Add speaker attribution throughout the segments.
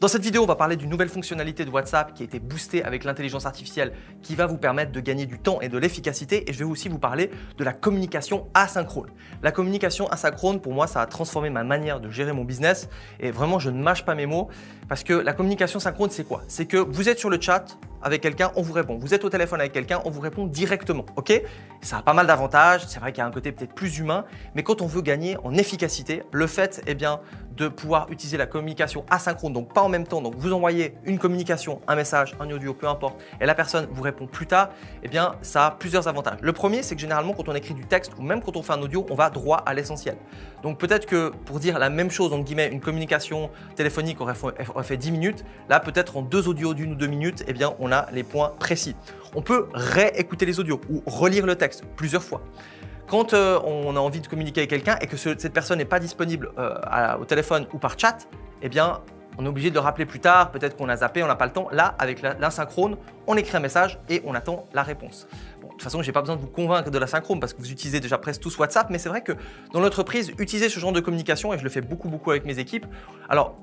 Speaker 1: Dans cette vidéo, on va parler d'une nouvelle fonctionnalité de WhatsApp qui a été boostée avec l'intelligence artificielle qui va vous permettre de gagner du temps et de l'efficacité. Et je vais aussi vous parler de la communication asynchrone. La communication asynchrone, pour moi, ça a transformé ma manière de gérer mon business. Et vraiment, je ne mâche pas mes mots parce que la communication synchrone, c'est quoi? C'est que vous êtes sur le chat avec quelqu'un, on vous répond. Vous êtes au téléphone avec quelqu'un, on vous répond directement. Ok? Ça a pas mal d'avantages. C'est vrai qu'il y a un côté peut-être plus humain, mais quand on veut gagner en efficacité, le fait, de pouvoir utiliser la communication asynchrone, donc pas en même temps. Donc vous envoyez une communication, un message, un audio, peu importe, et la personne vous répond plus tard. Ça a plusieurs avantages. Le premier, c'est que généralement, quand on écrit du texte ou même quand on fait un audio, on va droit à l'essentiel. Donc peut-être que pour dire la même chose, entre guillemets, une communication téléphonique aurait fait 10 minutes. Là, peut-être en 2 audios d'1 ou 2 minutes, on a les points précis. On peut réécouter les audios ou relire le texte plusieurs fois. Quand on a envie de communiquer avec quelqu'un et que cette personne n'est pas disponible au téléphone ou par chat, on est obligé de le rappeler plus tard, peut-être qu'on a zappé, on n'a pas le temps. Là, avec l'asynchrone, on écrit un message et on attend la réponse. Bon, de toute façon, je n'ai pas besoin de vous convaincre de l'asynchrone parce que vous utilisez déjà presque tous WhatsApp, mais c'est vrai que dans l'entreprise, utiliser ce genre de communication, et je le fais beaucoup avec mes équipes. Alors,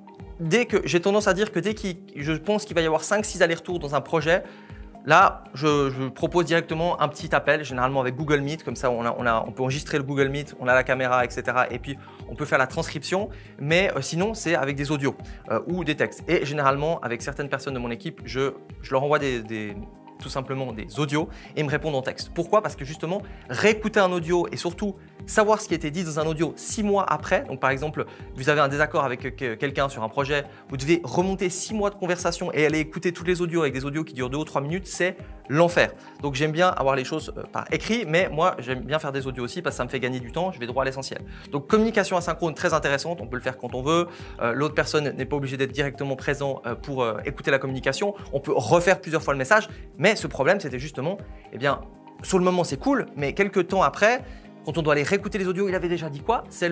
Speaker 1: j'ai tendance à dire que je pense qu'il va y avoir 5-6 allers-retours dans un projet, là, je propose directement un petit appel, généralement avec Google Meet, comme ça on peut enregistrer le Google Meet, on a la caméra, etc. Et puis on peut faire la transcription, mais sinon c'est avec des audios ou des textes. Et généralement, avec certaines personnes de mon équipe, je leur envoie tout simplement des audios et ils me répondent en texte. Pourquoi? Parce que justement, réécouter un audio et surtout savoir ce qui a été dit dans un audio 6 mois après. Donc par exemple, vous avez un désaccord avec quelqu'un sur un projet, vous devez remonter 6 mois de conversation et aller écouter tous les audios avec des audios qui durent 2 ou 3 minutes, c'est l'enfer. Donc j'aime bien avoir les choses par écrit, mais moi j'aime bien faire des audios aussi parce que ça me fait gagner du temps, je vais droit à l'essentiel. Donc communication asynchrone très intéressante, on peut le faire quand on veut. L'autre personne n'est pas obligée d'être directement présent pour écouter la communication. On peut refaire plusieurs fois le message, mais ce problème c'était justement, sur le moment c'est cool, mais quelques temps après, quand on doit aller réécouter les audios, il avait déjà dit quoi? C'est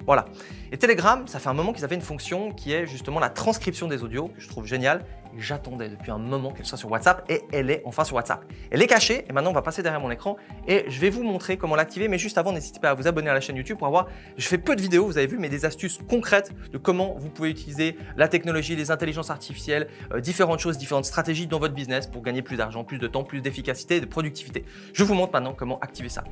Speaker 1: voilà. Et Telegram, ça fait un moment qu'ils avaient une fonction qui est justement la transcription des audios, que je trouve géniale. J'attendais depuis un moment qu'elle soit sur WhatsApp et elle est enfin sur WhatsApp. Elle est cachée et maintenant on va passer derrière mon écran et je vais vous montrer comment l'activer. Mais juste avant, n'hésitez pas à vous abonner à la chaîne YouTube pour avoir, je fais peu de vidéos, vous avez vu, mais des astuces concrètes de comment vous pouvez utiliser la technologie, les intelligences artificielles, différentes choses, différentes stratégies dans votre business pour gagner plus d'argent, plus de temps, plus d'efficacité et de productivité. Je vous montre maintenant comment activer ça.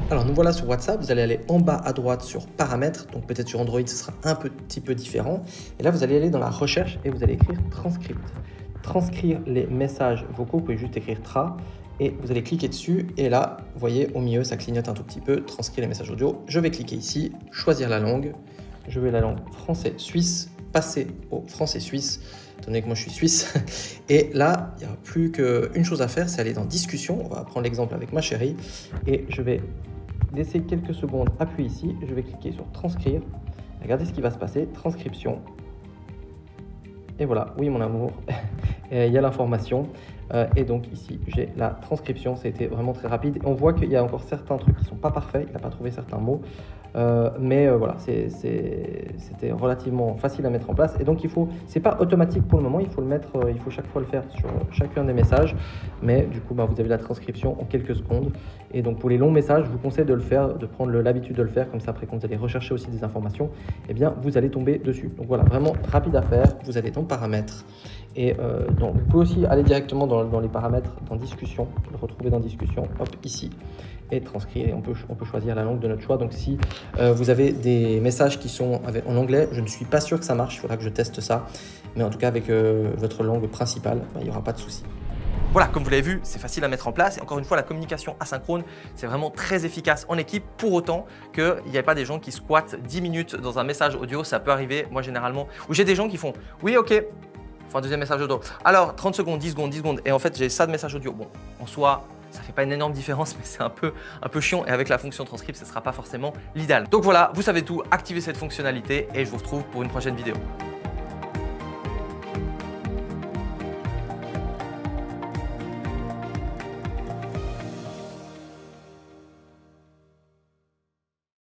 Speaker 1: Alors nous voilà sur WhatsApp, vous allez aller en bas à droite sur paramètres, donc peut-être sur Android ce sera un petit peu différent. Et là vous allez aller dans la recherche et vous allez écrire transcript. Transcrire les messages vocaux, vous pouvez juste écrire tra et vous allez cliquer dessus et là vous voyez au milieu ça clignote un tout petit peu, transcrire les messages audio. Je vais cliquer ici, choisir la langue, je vais la langue français-suisse, passer au français-suisse. Étant donné que moi je suis suisse. Et là, il n'y a plus qu'une chose à faire, c'est aller dans discussion. On va prendre l'exemple avec ma chérie. Et je vais laisser quelques secondes, appuyer ici. Je vais cliquer sur transcrire. Regardez ce qui va se passer. Transcription. Et voilà, oui mon amour, il y a l'information. Et donc ici, j'ai la transcription. C'était vraiment très rapide. On voit qu'il y a encore certains trucs qui ne sont pas parfaits. Il n'a pas trouvé certains mots. Voilà, c'était relativement facile à mettre en place. Et donc, c'est pas automatique pour le moment. Il faut chaque fois le faire sur chacun des messages. Mais du coup, vous avez la transcription en quelques secondes. Et donc, pour les longs messages, je vous conseille de le faire, de prendre l'habitude de le faire. Comme ça, après, quand vous allez rechercher aussi des informations, vous allez tomber dessus. Donc voilà, vraiment rapide à faire. Vous allez dans paramètres. Et donc, vous pouvez aussi aller directement dans les paramètres, dans discussion, le retrouver dans discussion, hop, ici, et transcrire. Et on peut choisir la langue de notre choix. Donc, si vous avez des messages qui sont en anglais, je ne suis pas sûr que ça marche, il faudra que je teste ça. Mais en tout cas, avec votre langue principale, il n'y aura pas de souci. Voilà, comme vous l'avez vu, c'est facile à mettre en place. Et encore une fois, la communication asynchrone, c'est vraiment très efficace en équipe. Pour autant qu'il n'y ait pas des gens qui squattent 10 minutes dans un message audio, ça peut arriver, moi généralement, où j'ai des gens qui font « oui, ok ». Enfin, deuxième message audio. Alors, 30 secondes, 10 secondes, 10 secondes. Et en fait, j'ai ça de message audio. Bon, en soi, ça ne fait pas une énorme différence, mais c'est un peu chiant. Et avec la fonction transcript, ce ne sera pas forcément l'idéal. Donc voilà, vous savez tout. Activez cette fonctionnalité et je vous retrouve pour une prochaine vidéo.